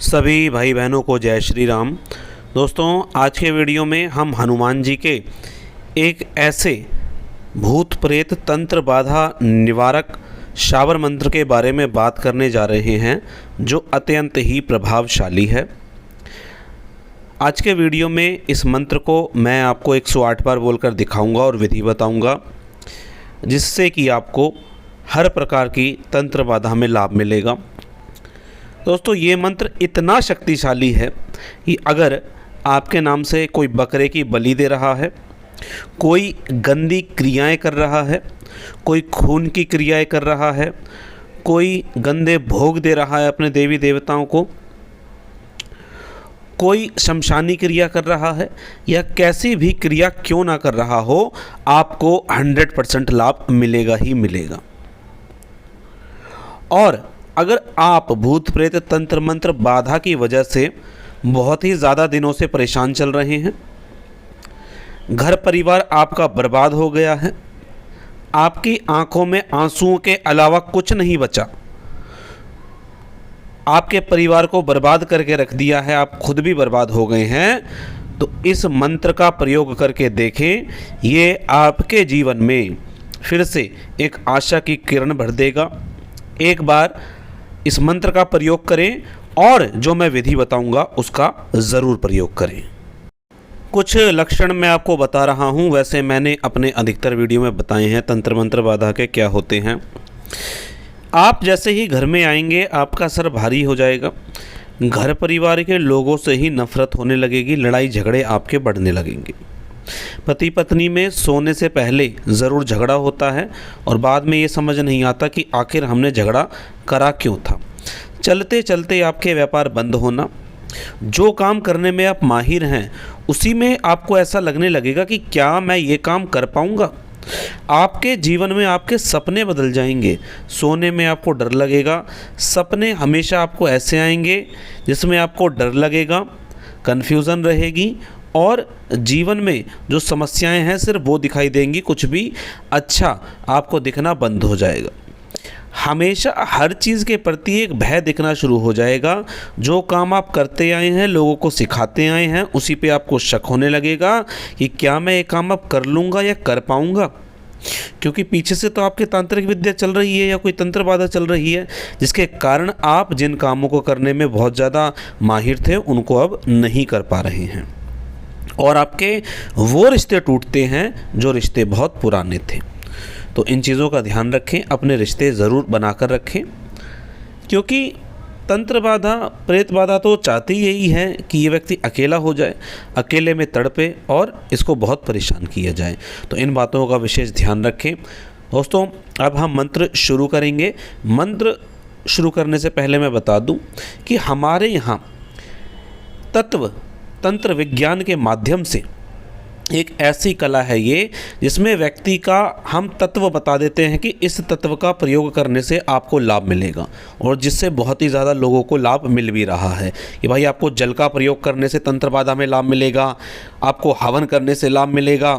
सभी भाई बहनों को जय श्री राम। दोस्तों, आज के वीडियो में हम हनुमान जी के एक ऐसे भूत प्रेत तंत्र बाधा निवारक शावर मंत्र के बारे में बात करने जा रहे हैं जो अत्यंत ही प्रभावशाली है। आज के वीडियो में इस मंत्र को मैं आपको 108 बार बोलकर दिखाऊंगा और विधि बताऊंगा, जिससे कि आपको हर प्रकार की तंत्र बाधा में लाभ मिलेगा। दोस्तों, ये मंत्र इतना शक्तिशाली है कि अगर आपके नाम से कोई बकरे की बलि दे रहा है, कोई गंदी क्रियाएं कर रहा है, कोई खून की क्रियाएं कर रहा है, कोई गंदे भोग दे रहा है अपने देवी देवताओं को, कोई शमशानी क्रिया कर रहा है या कैसी भी क्रिया क्यों ना कर रहा हो, आपको 100% लाभ मिलेगा ही मिलेगा। और अगर आप भूत प्रेत तंत्र मंत्र बाधा की वजह से बहुत ही ज़्यादा दिनों से परेशान चल रहे हैं, घर परिवार आपका बर्बाद हो गया है, आपकी आंखों में आंसुओं के अलावा कुछ नहीं बचा, आपके परिवार को बर्बाद करके रख दिया है, आप खुद भी बर्बाद हो गए हैं, तो इस मंत्र का प्रयोग करके देखें। ये आपके जीवन में फिर से एक आशा की किरण भर देगा। एक बार इस मंत्र का प्रयोग करें और जो मैं विधि बताऊंगा उसका ज़रूर प्रयोग करें। कुछ लक्षण मैं आपको बता रहा हूं, वैसे मैंने अपने अधिकतर वीडियो में बताए हैं तंत्र मंत्र बाधा के क्या होते हैं। आप जैसे ही घर में आएंगे आपका सर भारी हो जाएगा, घर परिवार के लोगों से ही नफरत होने लगेगी, लड़ाई झगड़े आपके बढ़ने लगेंगे। पति पत्नी में सोने से पहले ज़रूर झगड़ा होता है और बाद में ये समझ नहीं आता कि आखिर हमने झगड़ा करा क्यों था। चलते चलते आपके व्यापार बंद होना, जो काम करने में आप माहिर हैं उसी में आपको ऐसा लगने लगेगा कि क्या मैं ये काम कर पाऊँगा। आपके जीवन में आपके सपने बदल जाएंगे, सोने में आपको डर लगेगा, सपने हमेशा आपको ऐसे आएंगे जिसमें आपको डर लगेगा, कन्फ्यूज़न रहेगी और जीवन में जो समस्याएं हैं सिर्फ वो दिखाई देंगी, कुछ भी अच्छा आपको दिखना बंद हो जाएगा। हमेशा हर चीज़ के प्रति एक भय दिखना शुरू हो जाएगा। जो काम आप करते आए हैं, लोगों को सिखाते आए हैं, उसी पे आपको शक होने लगेगा कि क्या मैं ये काम अब कर लूँगा या कर पाऊँगा, क्योंकि पीछे से तो आपकी तांत्रिक विद्या चल रही है या कोई तंत्र बाधा चल रही है, जिसके कारण आप जिन कामों को करने में बहुत ज़्यादा माहिर थे उनको अब नहीं कर पा रहे हैं और आपके वो रिश्ते टूटते हैं जो रिश्ते बहुत पुराने थे। तो इन चीज़ों का ध्यान रखें, अपने रिश्ते ज़रूर बनाकर रखें, क्योंकि तंत्र बाधा प्रेत बाधा तो चाहती यही है कि ये व्यक्ति अकेला हो जाए, अकेले में तड़पे और इसको बहुत परेशान किया जाए। तो इन बातों का विशेष ध्यान रखें। दोस्तों, अब हम मंत्र शुरू करेंगे। मंत्र शुरू करने से पहले मैं बता दूं कि हमारे यहाँ तंत्र विज्ञान के माध्यम से एक ऐसी कला है ये, जिसमें व्यक्ति का हम तत्व बता देते हैं कि इस तत्व का प्रयोग करने से आपको लाभ मिलेगा, और जिससे बहुत ही ज़्यादा लोगों को लाभ मिल भी रहा है कि भाई आपको जल का प्रयोग करने से तंत्र बाधा में लाभ मिलेगा, आपको हवन करने से लाभ मिलेगा,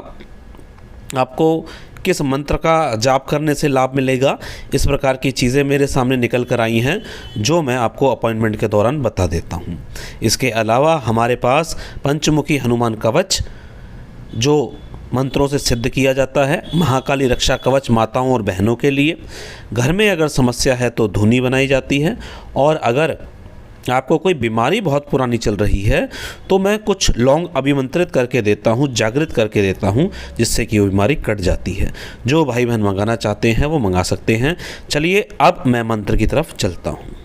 आपको किस मंत्र का जाप करने से लाभ मिलेगा। इस प्रकार की चीज़ें मेरे सामने निकल कर आई हैं जो मैं आपको अपॉइंटमेंट के दौरान बता देता हूं। इसके अलावा हमारे पास पंचमुखी हनुमान कवच जो मंत्रों से सिद्ध किया जाता है, महाकाली रक्षा कवच माताओं और बहनों के लिए, घर में अगर समस्या है तो धुनी बनाई जाती है, और अगर आपको कोई बीमारी बहुत पुरानी चल रही है तो मैं कुछ लौंग अभिमंत्रित करके देता हूँ, जागृत करके देता हूँ, जिससे कि वो बीमारी कट जाती है। जो भाई बहन मंगाना चाहते हैं वो मंगा सकते हैं। चलिए अब मैं मंत्र की तरफ चलता हूँ।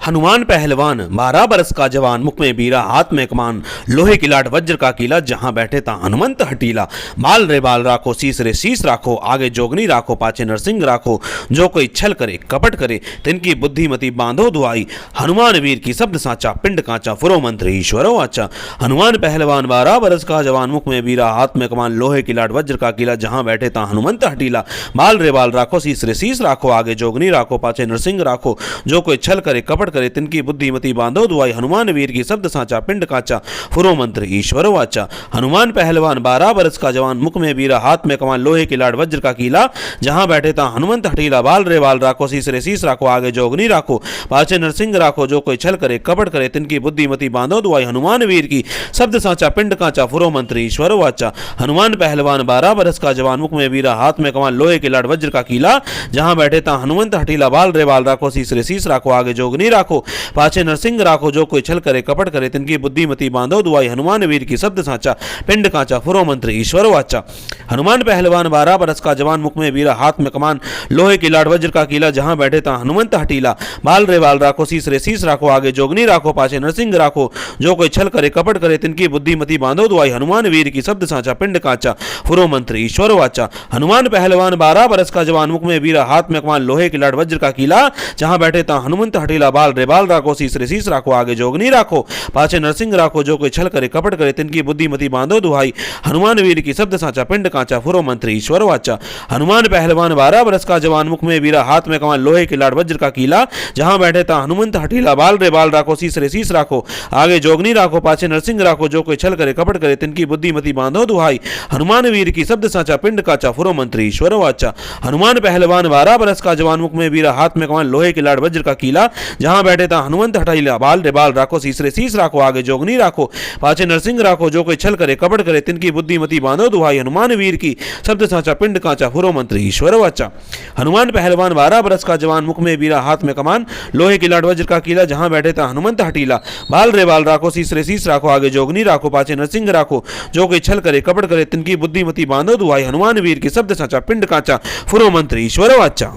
हनुमान पहलवान 12 बरस का जवान, मुख में बीरा हाथ में कमान, लोहे की लाट वज्र का कीला, जहां बैठे ता हनुमंत हटीला। बाल रे बाल राखो, शीस रे शीस राखो, आगे जोगनी राखो, पाछे नरसिंह राखो। जो कोई छल करे कपट करे, तिनकी बुद्धिमती बांधो दुआई। हनुमान वीर की शब्द साचा, पिंड कांचा, फुरो मंत्र ईश्वरो आचा। हनुमान पहलवान 12 बरस का जवान, मुख में बीरा हाथ में कमान, लोहे की लाट वज्र का कीला, जहां बैठे ता हनुमंत हटीला। बाल रे बाल राखो, शीस रे शीस राखो, आगे जोगनी राखो, पाछे नरसिंह राखो। जो कोई छल करे कपट करे तिनकी बुद्धिमति बांधो दुआई हनुमान वीर की शब्द साचा पिंड काचा फुरो मंत्र ईश्वर वाचा। हनुमान पहलवान 12 वर्ष का जवान मुख में वीरा हाथ में कमान लोहे की लाड वज्र का कीला जहां बैठे ता हनुमंत हठीला बाल रे बाल राखो शीस रे शीस राखो आगे जोगनी राखो पाछे नरसिंह राखो जो कोई छल करे कपट करे तिनकी बुद्धिमति बांधो दुआई हनुमान वीर की शब्द साचा पिंड काचा फुरो मंत्र ईश्वर वाचा। हनुमान पहलवान 12 वर्ष का जवान मुख में वीरा हाथ में कमान लोहे की लाड वज्र का कीला जहां बैठे ता हनुमंत हठीला बाल रे बाल राखो शीस रे शीस राखो आगे जोगनी राखो पाछे नरसिंह राखो जो कोई छल करे कपट करे तिनकी बुद्धिमति बांधो दुआई हनुमान वीर की शब्द साचा पिंड काचा फुरो मंत्र ईश्वर वाचा। हनुमान पहलवान 12 वर्ष का जवान मुख में वीरा हाथ में कमान लोहे की लाड वज्र का कीला जहां बैठे ता हनुमंत हठीला बाल रे बाल राखो शीस रे शीस राखो आगे जोगनी राखो पाछे नरसिंह राखो जो कोई छल करे कपट करे तिनकी बुद्धिमति बांधो दुआई हनुमान वीर की शब्द साचा पिंड काचा फुरो मंत्र ईश्वर वाचा। हनुमान पहलवान 12 वर्ष का जवान मुख में वीरा हाथ में कमान लोहे की लाड वज्र का कीला जहां बैठे ता हनुमंत हठीला बाल रे बाल राखो शीस रे शीस राखो आगे जोगनी राखो पाछे नरसिंह राखो जो कोई छल करे कपट करे तिनकी बुद्धिमति बांधो दुआई हनुमान वीर की शब्द साचा पिंड काचा फुरो मंत्र ईश्वर वाचा। हनुमान पहलवान 12 वर्ष का जवान मुख में वीरा हाथ में कमान लोहे की लाड वज्र का कीला जहां बैठे ता हनुमंत हठीला बाल रे बाल राखो शीस रे शीस राखो आगे जोगनी राखो पाछे नरसिंह राखो जो कोई छल करे कपट करे तिनकी बुद्धिमति बांधो दुआई हनुमान वीर की शब्द साचा पिंड काचा फुरो मंत्र ईश्वर वाचा। हनुमान पहलवान 12 वर्ष का जवान मुख में वीरा हाथ में कमान लोहे की लाड वज्र का कीला जहां बैठे ता हनुमंत हठीला बाल रे बाल राखो शीस रे शीस राखो आगे जोगनी राखो पाछे नरसिंह राखो जो कोई छल करे कपट करे तिनकी बुद्धिमति बांधो दुआई हनुमान वीर की शब्द साचा पिंड काचा फुरो मंत्र ईश्वर वाचा। हनुमान पहलवान 12 वर्ष का जवान मुख में वीरा हाथ में कमान लोहे की लाड वज्र का कीला जहां बैठे ता हनुमंत हठीला बाल रे बाल राखो शीस रे शीस राखो आगे जोगनी राखो पाछे नरसिंह राखो जो कोई छल करे कपट करे तिनकी बुद्धिमति बांधो दुआई हनुमान वीर की शब्द साचा पिंड काचा फुरो मंत्र ईश्वर वाचा।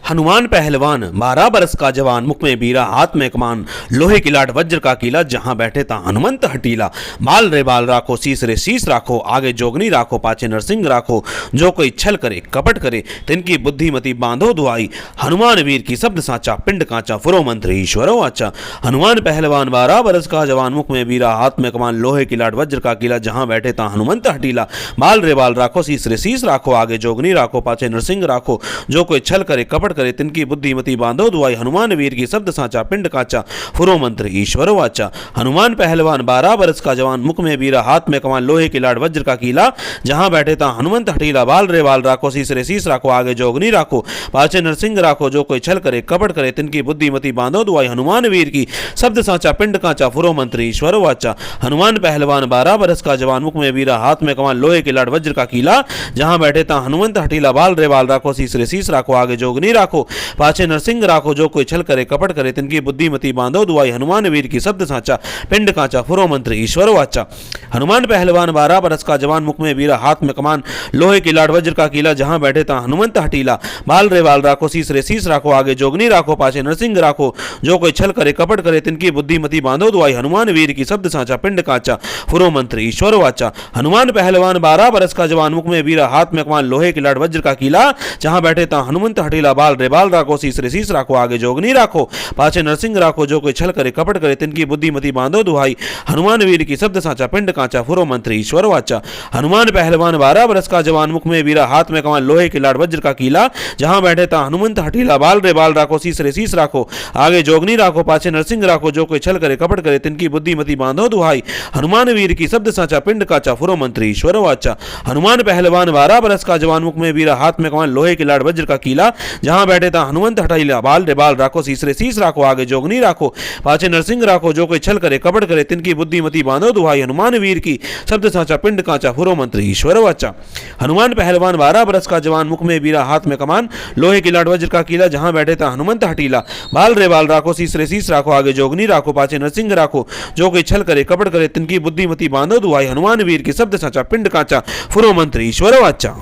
हनुमान पहलवान 12 वर्ष का जवान मुख में वीरा हाथ में कमान लोहे की लाड वज्र का कीला जहां बैठे ता हनुमंत हठीला बाल रे बाल राखो शीस रे शीस राखो आगे जोगनी राखो पाछे नरसिंह राखो जो कोई छल करे कपट करे तिनकी बुद्धिमति बांधो दुआई हनुमान वीर की शब्द साचा पिंड काचा फुरो मंत्र ईश्वर वाचा। हनुमान पहलवान 12 वर्ष का जवान मुख में वीरा हाथ में कमान लोहे की लाड वज्र का कीला जहां बैठे ता हनुमंत हठीला बाल रे बाल राखो शीस रे शीस राखो आगे जोगनी राखो पाछे नरसिंह राखो जो कोई छल करे कपट करे तिनकी बुद्धिमति बांधो दुआई हनुमान वीर की शब्द साचा पिंड काचा फुरो मंत्र ईश्वर वाचा। हनुमान पहलवान 12 वर्ष का जवान मुख में वीरा हाथ में कमान लोहे की लाड वज्र का कीला जहां बैठे ता हनुमंत हठीला बाल रे बाल राखो शीस रे शीस राखो आगे जोगनी राखो पाछे नरसिंह राखो जो कोई छल करे कपट करे तिनकी बुद्धिमति बांधो दुआई हनुमान वीर की शब्द साचा पिंड काचा फुरो मंत्र ईश्वर वाचा। हनुमान पहलवान 12 वर्ष का जवान मुख में वीरा हाथ में कमान लोहे की लाड वज्र का कीला जहां बैठे ता हनुमंत हठीला बाल रे बाल राखो शीस रे शीस राखो आगे जोगनी राखो पाछे नरसिंह राखो जो कोई छल करे कपट करे तिनकी बुद्धिमति बांधो दुआई हनुमान वीर की शब्द साचा पिंड काचा फुरो मंत्र ईश्वर वाचा। हनुमान पहलवान 12 वर्ष का जवान मुख में वीरा हाथ में कमान लोहे की लाड वज्र का कीला जहां बैठे ता हनुमंत हठीला बाल रे बाल राखो शीस रे शीस राखो आगे जोगनी राखो पाछे नरसिंह राखो जो कोई छल करे कपट करे तिनकी बुद्धिमति बांधो दुआई हनुमान वीर की शब्द साचा पिंड काचा फुरो मंत्र ईश्वर वाचा। हनुमान पहलवान 12 वर्ष का जवान मुख में वीरा हाथ में कमान लोहे की लाड वज्र का कीला जहां बैठे ता हनुमंत हठीला बाल रे बाल राखो शीस रे शीस राखो आगे जोगनी राखो पाछे नरसिंह राखो जो कोई छल करे कपट करे तिनकी बुद्धिमति बांधो दुआई हनुमान वीर की शब्द साचा पिंड काचा फुरो मंत्र ईश्वर वाचा। हनुमान पहलवान 12 वर्ष का जवान मुख में वीरा हाथ में कमान लोहे की लाड वज्र का कीला जहां बैठे ता हनुमंत हठीला बाल रे बाल राखो शीस रे शीस राखो आगे जोगनी राखो पाछे नरसिंह राखो जो कोई छल करे कपट करे तिनकी बुद्धिमति बांधो दुआई हनुमान वीर की शब्द साचा पिंड काचा फुरो मंत्र ईश्वर वाचा। हनुमान पहलवान 12 वर्ष का जवान मुख में वीरा हाथ में कमान लोहे की लाड वज्र का कीला जहां बैठे ता हनुमंत हठीला बाल रे बाल राखो शीस रे शीस राखो आगे जोगनी राखो पाछे नरसिंह राखो जो कोई छल करे कपट करे तिनकी बुद्धिमति बांधो दुआई हनुमान वीर की शब्द साचा पिंड काचा फुरो मंत्र ईश्वर वाचा। हनुमान पहलवान 12 वर्ष का जवान मुख में वीरा हाथ में कमान लोहे की लाड वज्र का कीला जहां बैठे ता हनुमंत हठीला बाल रे बाल राखो शीस रे शीस राखो आगे जोगनी राखो पाछे नरसिंह राखो जो कोई छल करे कपट करे तिनकी बुद्धिमति बांधो दुआई हनुमान वीर की शब्द साचा पिंड काचा फुरो मंत्र ईश्वर वाचा।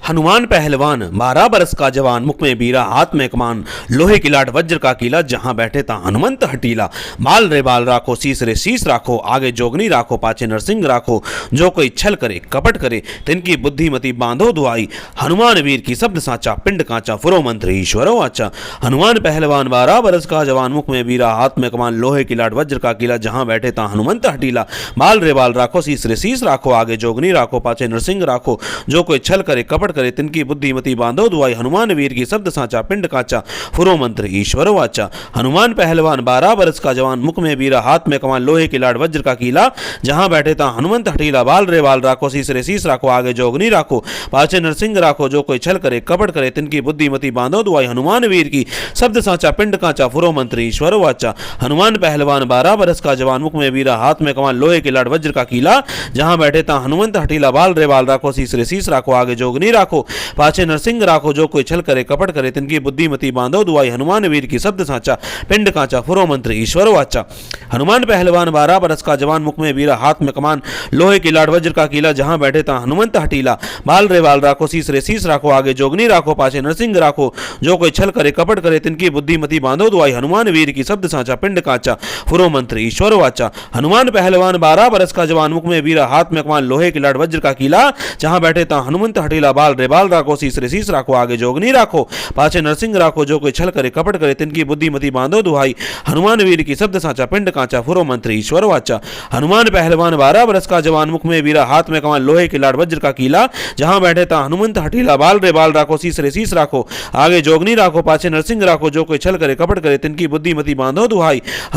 हनुमान पहलवान 12 वर्ष का जवान मुख में वीरा हाथ में कमान लोहे की लाड वज्र का कीला जहां बैठे ता हनुमंत हठीला बाल रे बाल राखो शीस रे शीस राखो आगे जोगनी राखो पाछे नरसिंह राखो जो कोई छल करे कपट करे तिनकी बुद्धिमति बांधो दुआई हनुमान वीर की शब्द साचा पिंड काचा फुरो मंत्र ईश्वर वाचा। हनुमान पहलवान 12 वर्ष का जवान मुख में वीरा हाथ में कमान लोहे की लाड वज्र का कीला जहां बैठे ता हनुमंत हठीला बाल रे बाल राखो शीस रे शीस राखो आगे जोगनी राखो पाछे नरसिंह राखो जो कोई छल करे कपट कपट करे तिनकी बुद्धिमति बांधो दुआई हनुमान वीर की शब्द साचा पिंड काचा फुरो मंत्र ईश्वर वाचा। हनुमान पहलवान 12 वर्ष का जवान मुख में बीरा हाथ में कमान लोहे की लाड़ वज्र का कीला जहां बैठे ता हनुमंत हठीला बाल रे बाल राखो शीस रे शीस राखो आगे जोगनी राखो पाछे नरसिंह राखो जो कोई छल करे कपट करे तिनकी बुद्धिमति बांधो दुआई हनुमान वीर की शब्द साचा पिंड काचा फुरो मंत्र ईश्वर वाचा। हनुमान पहलवान 12 वर्ष का जवान मुख में बीरा हाथ में कमान लोहे की लाड़ वज्र का कीला जहां बैठे ता हनुमंत हठीला बाल रे बाल राखो शीस रे शीस राखो आगे जोगनी राखो पाछे नरसिंह राखो जो कोई छल करे कपट करे तिनकी बुद्धिमति बांधो दुआई हनुमान वीर की शब्द साचा पिंड काचा फुरो मंत्र ईश्वर वाचा। हनुमान पहलवान 12 वर्ष का जवान मुख में बीरा हाथ में कमान लोहे की लाड़ वज्र का कीला जहां बैठे ता हनुमंत हठीला बाल रे बाल राखो शीस रे शीस राखो आगे जोगनी राखो पाछे नरसिंह राखो जो कोई छल करे कपट करे तिनकी बुद्धिमति बांधो दुआई हनुमान वीर की शब्द साचा पिंड काचा फुरो मंत्र ईश्वर वाचा। हनुमान पहलवान 12 वर्ष का जवान मुख में बीरा हाथ में कमान लोहे की लाड़ वज्र का कीला जहां बैठे ता हनुमंत हठीला बाल रे बाल राखो शीस रे शीस राखो आगे जोगनी राखो पाछे नरसिंह राखो जो कोई छल करे कपट करे तिनकी बुद्धिमति बांधो दुआई हनुमान वीर की शब्द साचा पिंड काचा फुरो मंत्र ईश्वर वाचा। हनुमान पहलवान 12 वर्ष का जवान मुख में बीरा हाथ में कमान लोहे की लाड़ वज्र का कीला जहां बैठे ता हनुमंत हठीला बाल रे बाल राखो शीस रे शीस राखो आगे जोगनी राखो पाछे नरसिंह राखो जो कोई छल करे कपट करे तिनकी बुद्धिमति बांधो दुआई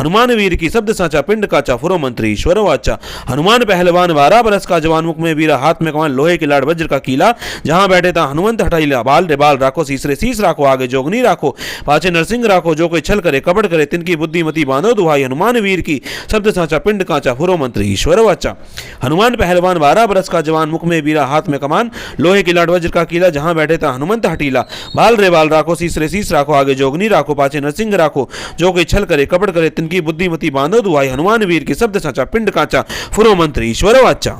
हनुमान वीर की शब्द साचा पिंड काचा फुरो मंत्र ईश्वर वाचा। हनुमान पहलवान 12 वर्ष का जवान मुख में बीरा हाथ में कमान लोहे की लाड़ वज्र का कीला जहां बैठे ता हनुमंत हठीला बाल रे बाल राखो शीस रे शीस राखो आगे जोगनी राखो पाछे नरसिंह राखो जो कोई छल करे कपट करे तिनकी बुद्धिमति बांधो दुआई हनुमान वीर की शब्द साचा पिंड काचा फुरो मंत्र ईश्वर वाचा। हनुमान पहलवान 12 वर्ष का जवान मुख में बीरा हाथ में कमान लोहे की लाड़ वज्र का कीला जहां बैठे ता हनुमंत हठीला बाल रे बाल राखो शीस रे शीस राखो आगे जोगनी राखो पाछे नरसिंह राखो जो कोई छल करे कपट करे तिनकी बुद्धिमति बांधो दुआई हनुमान वीर की शब्द साचा पिंड काचा फुरो मंत्र ईश्वर वाचा।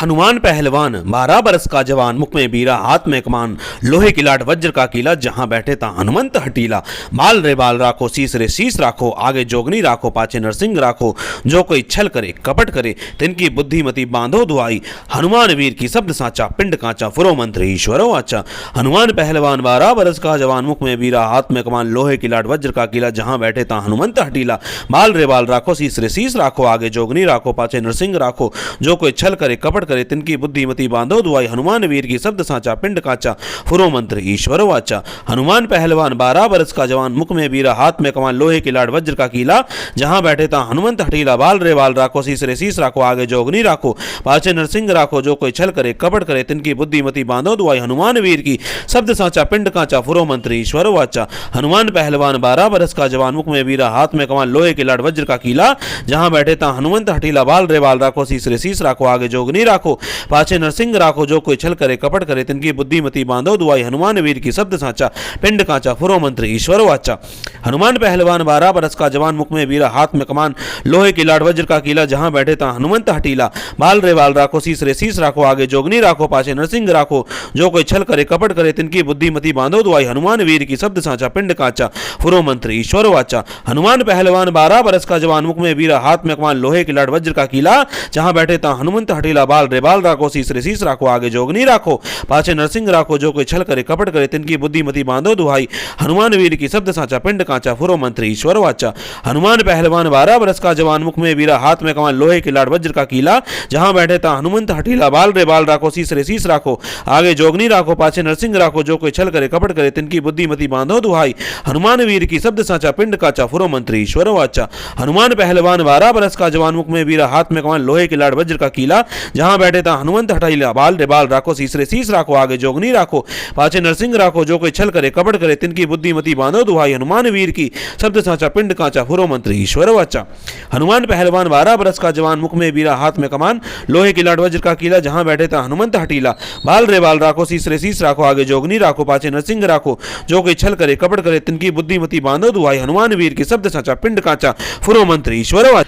हनुमान पहलवान 12 वर्ष का जवान मुख में बीरा हाथ में कमान लोहे की लाड़ वज्र का कीला जहां बैठे ता हनुमंत हठीला बाल रे बाल राखो शीस रे शीस राखो आगे जोगनी राखो पाछे नरसिंह राखो जो कोई छल करे कपट करे तिनकी बुद्धिमति बांधो दुआई हनुमान वीर की शब्द साचा पिंड काचा फुरो मंत्र ईश्वर वाचा। हनुमान पहलवान 12 वर्ष का जवान मुख में बीरा हाथ में कमान लोहे की लाड़ वज्र का कीला जहां बैठे ता हनुमंत हठीला बाल रे बाल राखो शीस रे शीस राखो आगे जोगनी राखो पाछे नरसिंह राखो जो कोई छल करे कपट करे तिनकी बुद्धिमति बांधो दुआई हनुमान वीर की शब्द साचा पिंड काचा फुरो मंत्र ईश्वर वाचा। हनुमान पहलवान 12 वर्ष का जवान मुख में बीरा हाथ में कमान लोहे की लाड़ वज्र का कीला जहां बैठे ता हनुमंत हठीला बाल रे बाल राखो शीस रे शीस राखो आगे जोगनी राखो पाछे नरसिंह राखो जो कोई छल करे कपट करे तिनकी बुद्धिमति बांधो दुआई हनुमान वीर की शब्द साचा पिंड काचा फुरो मंत्र ईश्वर वाचा। हनुमान पहलवान 12 वर्ष का जवान मुख में बीरा हाथ में कमान लोहे की लाड़ वज्र का कीला जहां बैठे ता हनुमंत हठीला बाल रे बाल राखो शीस रे शीस राखो आगे जोगनी राखो पाछे नरसिंह राखो जो कोई छल करे कपट करे तिनकी बुद्धिमति बांधो दुआई हनुमान वीर की शब्द साचा पिंड काचा फुरो मंत्र ईश्वर वाचा। हनुमान पहलवान 12 वर्ष का जवान मुख में बीरा हाथ में कमान लोहे की लाड़ वज्र का कीला जहां बैठे ता हनुमंत हठीला बाल रे बाल राखो शीस रे शीस राखो आगे जोगनी राखो पाछे नरसिंह राखो जो कोई छल करे कपट करे तिनकी बुद्धिमति बांधो दुआई हनुमान वीर की शब्द साचा पिंड काचा फुरो मंत्र ईश्वर वाचा। हनुमान पहलवान 12 वर्ष का जवान मुख में बीरा हाथ में कमान लोहे की लाड़ वज्र का कीला जहां बैठे ता हनुमंत हठीला बाल रे बाल राखो शीस रे शीस राखो आगे जोगनी राखो पाछे नरसिंह राखो जो कोई छल करे कपट करे तिनकी बुद्धिमति बांधो दुआई हनुमान वीर की शब्द साचा पिंड काचा फुरो मंत्र ईश्वर वाचा। हनुमान पहलवान 12 वर्ष का जवान मुख में बीरा हाथ में कमान लोहे की लाड़ वज्र का कीला जहां बैठे ता हनुमंत हठीला बाल रे बाल राखो शीस रे शीस राखो आगे जोगनी राखो पाछे नरसिंह राखो जो कोई छल करे कपट करे तिनकी बुद्धिमति बांधो दुआई हनुमान वीर की शब्द साचा पिंड काचा फुरो मंत्र ईश्वर वाचा। हनुमान पहलवान 12 वर्ष का जवान मुख में बीरा हाथ में कमान लोहे की लाड़ वज्र का कीला जहां बैठे ता हनुमंत हठीला बाल रे बाल राखो शीस रे शीस राखो आगे जोगनी राखो पाछे नरसिंह राखो जो कोई छल करे कपट करे तिनकी बुद्धिमति बांधो दुआई हनुमान वीर की शब्द साचा पिंड काचा फुरो मंत्र ईश्वर वाचा। हनुमान पहलवान 12 वर्ष का जवान मुख में बीरा हाथ में कमान लोहे की लाड़ वज्र का कीला जहां बैठे ता हनुमंत हठीला बाल रे बाल राखो शीस रे शीस राखो आगे जोगनी राखो पाछे नरसिंह राखो जो कोई छल करे कपट करे तिनकी बुद्धिमति बांधो दुआई हनुमान वीर की शब्द साचा पिंड काचा फुरो मंत्र ईश्वर वाचा।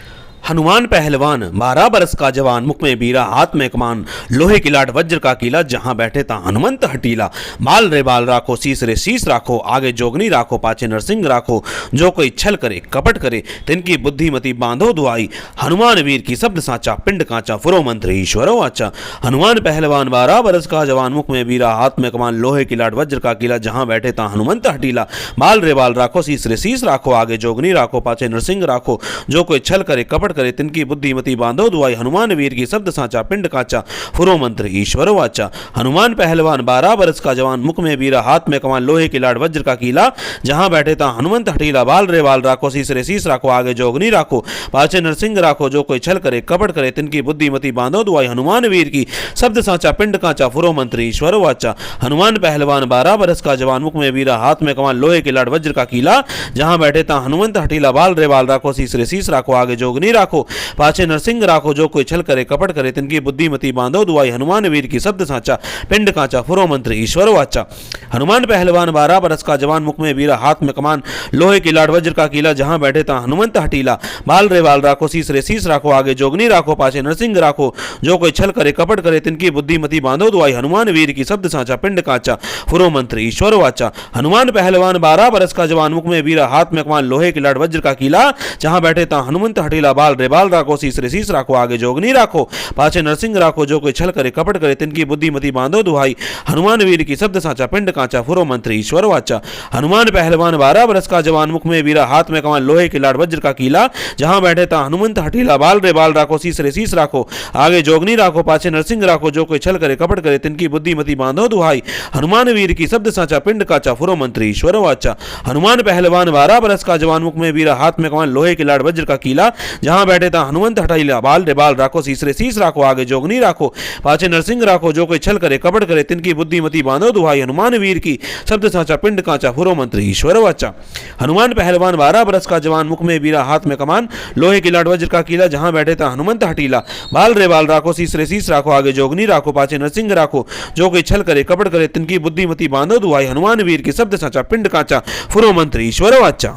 हनुमान पहलवान 12 वर्ष का जवान मुख में बीरा हाथ में कमान लोहे की लाड़ वज्र का कीला जहां बैठे ता हनुमंत हठीला बाल रे बाल राखो शीस रे शीस राखो आगे जोगनी राखो पाछे नरसिंह राखो जो कोई छल करे कपट करे तिनकी बुद्धिमति बांधो दुआई हनुमान वीर की शब्द साचा पिंड काचा फुरो मंत्र ईश्वर वाचा। हनुमान पहलवान 12 वर्ष का जवान मुख में बीरा हाथ में कमान लोहे की लाड़ वज्र का कीला जहां बैठे ता हनुमंत हठीला बाल रे बाल राखो शीस रे शीस राखो आगे जोगनी राखो पाछे नरसिंह राखो जो कोई छल करे कपट करे तिनकी बुद्धिमति बांधो दुआई हनुमान वीर की शब्द साचा पिंड काचा फुरो मंत्र ईश्वर वाचा। हनुमान पहलवान 12 बरस का जवान मुख में वीरा हाथ में कमान लोहे की लाड वज्र का कीला जहां बैठे ता हनुमंत हठीला बाल रे बाल राखो शीस रे शीस राखो आगे जोगनी राखो पाछे नरसिंह राखो जो कोई छल करे कपट करे तिनकी बुद्धिमति बांधो दुआई हनुमान वीर की शब्द साचा पिंड काचा फुरो मंत्र ईश्वर वाचा। हनुमान पहलवान 12 बरस का जवान मुख में वीरा हाथ में कमान लोहे की लाड वज्र का कीला जहां बैठे ता हनुमंत हठीला बाल रे बाल राखो शीस रे शीस राखो आगे जोगनी राखो पाछे नरसिंह राखो जो कोई छल करे कपट करे तिनकी बुद्धिमति बांधो दुआई हनुमान वीर की शब्द साचा पिंड काचा फुरो मंत्र ईश्वर वाचा। हनुमान पहलवान 12 बरस का जवान मुख में वीरा हाथ में कमान लोहे की लाड वज्र का कीला जहां बैठे ता हनुमंत हठीला बाल रे बाल राखो शीस रे शीस राखो आगे जोगनी राखो पाछे नरसिंह राखो जो कोई छल करे कपट करे तिनकी बुद्धिमति बांधो दुआई हनुमान वीर की शब्द साचा पिंड काचा फुरो मंत्र ईश्वर वाचा। हनुमान पहलवान 12 बरस का जवान मुख में वीरा हाथ में कमान लोहे की लाड वज्र का कीला जहां बैठे ता हनुमंत हठीला बाल रे बाल राखो शीस रे शीस राखो आगे जोगनी राखो पाछे नरसिंह राखो जो कोई छल करे कपट करे तिनकी बुद्धिमति बांधो दुआई हनुमान वीर की शब्द साचा पिंड काचा फुरो मंत्र ईश्वर वाचा। हनुमान पहलवान 12 बरस का जवान मुख में वीरा हाथ में कमान लोहे की लाड वज्र का कीला जहां बैठे ता हनुमंत हठीला बाल रे बाल राखो शीस रे शीस राखो आगे जोगनी राखो पाछे नरसिंह राखो जो कोई छल करे कपट करे तिनकी बुद्धिमति बांधो दुआई हनुमान वीर की शब्द साचा पिंड काचा फुरो मंत्र ईश्वर वाचा। हनुमान पहलवान 12 बरस का जवान मुख में वीरा हाथ में कमान लोहे की लाड वज्र का कीला जहां बैठे ता हनुमंत हठीला बाल रे बाल राखो शीस रे शीस राखो आगे जोगनी राखो पाछे नरसिंह राखो जो कोई छल करे कपट करे तिनकी बुद्धिमति बांधो दुआई हनुमान वीर की शब्द साचा पिंड काचा फुरो मंत्र ईश्वर वाचा। हनुमान पहलवान 12 बरस का जवान मुख में वीरा हाथ में कमान लोहे की लाड वज्र का कीला जहां बैठे ता हनुमंत हठीला बाल रे बाल राखो शीस रे शीस राखो आगे जोगनी राखो पाछे नरसिंह राखो जो कोई छल करे कपट करे तिनकी बुद्धिमति बांधो दुआई हनुमान वीर की शब्द साचा पिंड काचा फुरो मंत्र ईश्वर वाचा।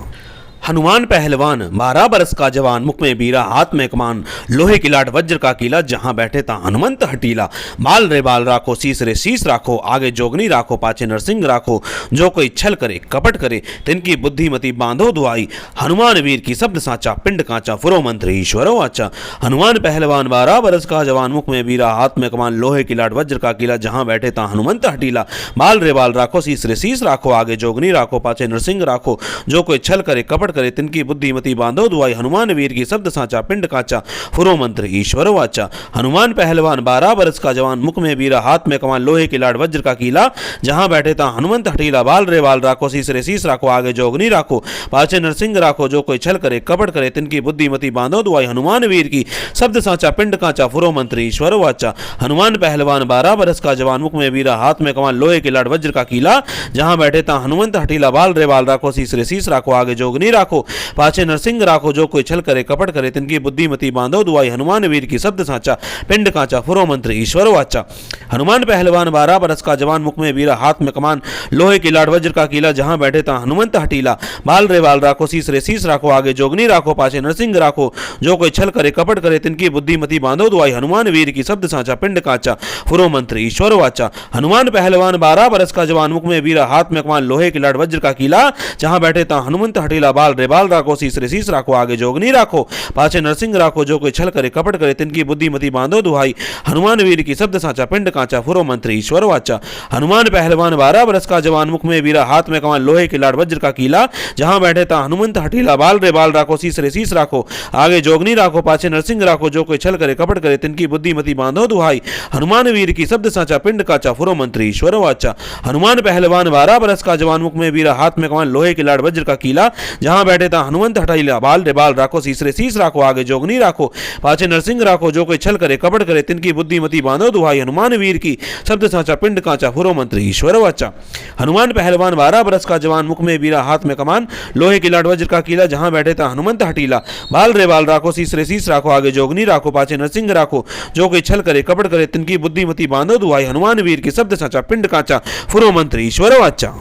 हनुमान पहलवान 12 बरस का जवान मुख में वीरा हाथ में कमान लोहे की लाड वज्र का कीला जहां बैठे ता हनुमंत हठीला बाल रे बाल राखो शीस रे शीस राखो आगे जोगनी राखो पाछे नरसिंह राखो जो कोई छल करे कपट करे तिनकी बुद्धिमति बांधो दुआई हनुमान वीर की शब्द साचा पिंड काचा फुरो मंत्र ईश्वर वाचा। हनुमान पहलवान 12 बरस का जवान मुख में वीरा हाथ में कमान लोहे की लाड वज्र का कीला जहां बैठे ता हनुमंत हठीला बाल रे बाल राखो शीस रे शीस राखो आगे जोगनी राखो पाछे नरसिंह राखो जो कोई छल करे कपट करे तिनकी बुद्धिमति बांधो दुआई हनुमान वीर की शब्द साचा पिंड काचा फुरो मंत्र ईश्वर वाचा। हनुमान पहलवान 12 बरस का जवान मुख में वीरा हाथ में कमान लोहे की लाड वज्र का कीला जहां बैठे ता हनुमंत हठीला बाल रे बाल राखो शीस रे शीस राखो आगे जोगनी राखो पाछे नरसिंह राखो जो कोई छल करे कपट करे तिनकी बुद्धिमति बांधो दुआई हनुमान वीर की शब्द साचा पिंड काचा फुरो मंत्र ईश्वर वाचा। हनुमान पहलवान 12 बरस का जवान मुख में वीरा हाथ में कमान लोहे की लाड वज्र का कीला जहां बैठे ता हनुमंत हठीला बाल रे बाल राखो शीस रे शीस राखो आगे जोगनी राखो पाछे नरसिंह राखो जो कोई छल करे कपट करे तिनकी बुद्धिमति बांधो दुआई हनुमान वीर की शब्द साचा पिंड काचा फुरो मंत्र ईश्वर वाचा। हनुमान पहलवान 12 बरस का जवान मुख में वीरा हाथ में कमान लोहे की लाड वज्र का कीला जहां बैठे ता हनुमंत हठीला बाल रे बाल राखो शीस रे शीस राखो आगे जोगनी राखो पाछे नरसिंह राखो जो कोई छल करे कपट करे तिनकी बुद्धिमति बांधो दुआई हनुमान वीर की शब्द साचा पिंड काचा फुरो मंत्र ईश्वर वाचा। हनुमान पहलवान 12 बरस का जवान मुख में वीरा हाथ में कमान लोहे की लाड वज्र का कीला जहां बैठे ता हनुमंत हठीला बाल रे बाल राखो शीस रे शीस राखो आगे जोगनी राखो पाछे नरसिंह राखो जो कोई छल करे कपट करे तिनकी बुद्धिमति बांधो दुआई हनुमान वीर की शब्द साचा पिंड काचा फुरो मंत्र ईश्वर वाचा। हनुमान पहलवान 12 बरस का जवान मुख में वीरा हाथ में कमान लोहे की लाड वज्र का कीला जहां बैठे ता हनुमंत हठीला बाल रे बाल राखो शीस रे शीस राखो आगे जोगनी राखो पाछे नरसिंह राखो जो कोई छल करे कपट करे तिनकी बुद्धिमति बांधो दुआई हनुमान वीर की शब्द साचा पिंड काचा फुरो मंत्र ईश्वर वाचा। हनुमान पहलवान 12 बरस का जवान मुख में वीरा हाथ में कमान लोहे की लाड वज्र का कीला जहां बैठे ता हनुमंत हठीला बाल रे बाल राखो शीस रे शीस राखो आगे जोगनी राखो पाछे नरसिंह राखो जो कोई छल करे कपट करे तिनकी बुद्धिमति बांधो दुआई हनुमान वीर की शब्द साचा पिंड काचा फुरो मंत्र ईश्वर वाचा। हनुमान पहलवान 12 बरस का जवान मुख में वीरा हाथ में कमान लोहे की लाड वज्र का कीला जहां बैठे ता हनुमंत हठीला बाल रे बाल राखो शीस रे शीस राखो आगे जोगनी राखो पाछे नरसिंह राखो जो कोई छल करे कपट करे तिनकी बुद्धिमति बांधो दुआई हनुमान वीर की शब्द साचा पिंड काचा फुरो मंत्र ईश्वर वाचा।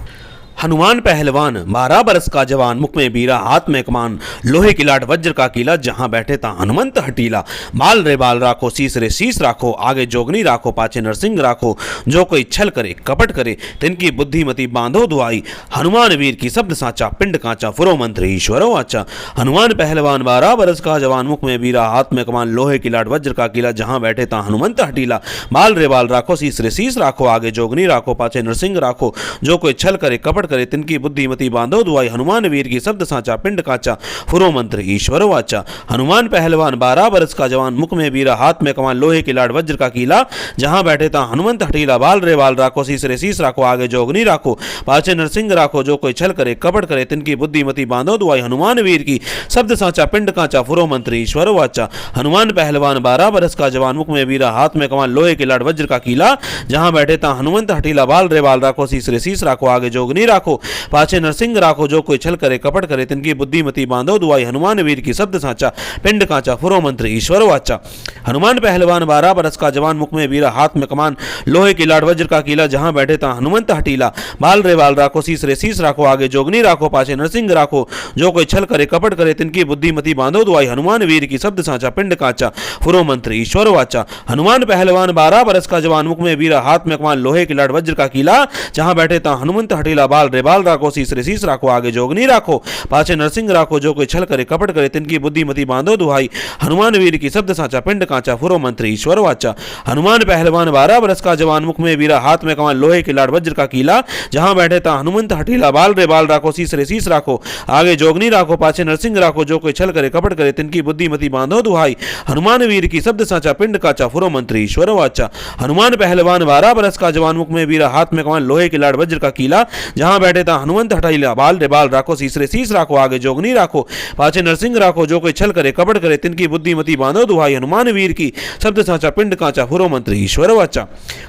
हनुमान पहलवान 12 बरस का जवान मुख में वीरा हाथ में कमान लोहे की लाड वज्र का कीला जहां बैठे ता हनुमंत हठीला बाल रे बाल राखो शीस रे शीस राखो आगे जोगनी राखो पाछे नरसिंह राखो जो कोई छल करे कपट करे तिनकी बुद्धिमति बांधो दुआई हनुमान वीर की शब्द साचा पिंड काचा फुरो मंत्र ईश्वर वाचा। हनुमान पहलवान 12 बरस का जवान मुख में वीरा हाथ में कमान लोहे की लाड वज्र का कीला जहां बैठे ता हनुमंत हठीला बाल रे बाल राखो शीस रे शीस राखो आगे जोगनी राखो पाछे नरसिंह राखो जो कोई छल करे कपट कपट करे तिनकी बुद्धिमति बांधो दुआई हनुमान वीर की शब्द साचा पिंड काचा फुरो मंत्र ईश्वर वाचा। हनुमान पहलवान 12 बरस का जवान मुख में वीरा हाथ में कमान लोहे की लाड वज्र का कीला जहां बैठे ता हनुमंत हठीला बाल रे बाल राखो शीस रे शीस राखो आगे जोगनी राखो पाछे नरसिंह राखो जो कोई छल करे कपट करे तिनकी बुद्धिमति बांधो दुआई हनुमान वीर की शब्द साचा पिंड काचा फुरो मंत्र ईश्वर वाचा। हनुमान पहलवान 12 बरस का जवान मुख में वीरा हाथ में कमान लोहे की लाड वज्र का कीला जहां बैठे ता हनुमंत हठीला बाल रे बाल राखो शीस रे शीस राखो आगे जोगनी राखो पाछे नरसिंह राखो जो कोई छल करे कपट करे तिनकी बुद्धिमति बांधो दुआई हनुमान वीर की शब्द साचा पिंड काचा फुरो मंत्र ईश्वर वाचा। हनुमान पहलवान 12 बरस का जवान मुख में वीरा हाथ में कमान लोहे की लाड वज्र का कीला जहां बैठे ता हनुमंत हठीला बाल रे बाल राखो शीस रे शीस राखो आगे जोगनी राखो पाछे नरसिंह राखो जो कोई छल करे कपट करे तिनकी बुद्धिमति बांधो दुआई हनुमान वीर की शब्द साचा पिंड काचा फुरो मंत्र ईश्वर वाचा। हनुमान पहलवान 12 बरस का जवान मुख में वीरा हाथ में कमान लोहे की लाड वज्र का कीला जहां बैठे ता हनुमंत हठीला बाल रे बाल राखो शीस रे शीस राखो आगे जोगनी राखो पाछे नरसिंह राखो जो कोई छल करे कपट करे तिनकी बुद्धिमति बांधो दुआई हनुमान वीर की शब्द साचा पिंड काचा फुरो मंत्र ईश्वर वाचा। हनुमान पहलवान 12 बरस का जवान मुख में वीरा हाथ में कमान लोहे की लाड वज्र का कीला जहां बैठे ता हनुमंत हठीला बाल रे बाल राखो शीस रे शीस राखो आगे जोगनी राखो पाछे नरसिंह राखो जो कोई छल करे कपट करे तिनकी बुद्धिमति बांधो दुहाई हनुमान वीर की शब्द साचा पिंड काचा फुरो मंत्र ईश्वर वाचा। हनुमान पहलवान 12 बरस का जवान मुख में वीरा हाथ में कमान लोहे की लाड वज्र का कीला जहां बैठे ता हनुमंत हठीला बाल रे बाल राखो शीस रे शीस राखो आगे जोगनी राखो पाछे नरसिंह राखो जो कोई छल करे कपट करे तिनकी बुद्धिमति बांधो दुहाई हनुमान वीर की शब्द साचा पिंड काचा फुरो मंत्र ईश्वर वाचा।